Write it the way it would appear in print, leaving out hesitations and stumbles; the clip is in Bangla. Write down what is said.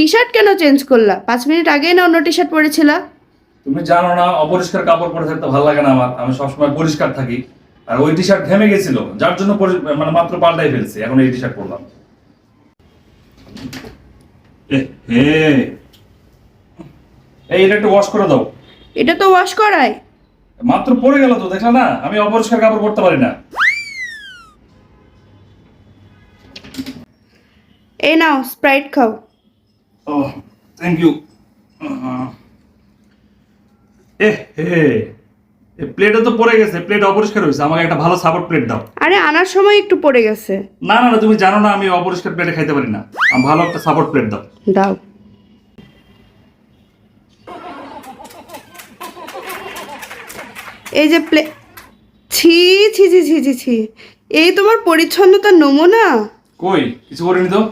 টি শার্ট কেন চেঞ্জ করলা? 5 মিনিট আগেই না অন্য টি শার্ট পরেছিলা। তুমি জানো না অপরিষ্কার কাপড় পরে থাকতে ভালো লাগে না আমার, আমি সবসময় পরিষ্কার থাকি। আর ওই টি শার্ট ঘেমে গেছিল, যার জন্য মানে মাত্র পাল্টাই ফেলছি, এখন এই টি শার্ট পরলাম। এই এটা একটু ওয়াশ করে দাও। এটা তো ওয়াশ করাই। মাত্র পরে গেল তো, দেখলা না আমি অপরিষ্কার কাপড় পরতে পারি না। এই নাও স্প্রাইট খাও। ও থ্যাংক ইউ। প্লেটে তো পড়ে গেছে, প্লেট অপরিষ্কার হয়েছে, আমাকে একটা ভালো সাপোর্ট প্লেট দাও। আরে আনার সময় একটু পড়ে গেছে। না না না, তুমি জানো না আমি অপরিষ্কার প্লেটে খাইতে পারি না, আমি ভালো একটা সাপোর্ট প্লেট দাও। দাও। এই যে ছি ছি ছি ছি ছি ছি, এই তোমার পরিচ্ছন্নতার নমুনা? কই কিছু করিনি তো।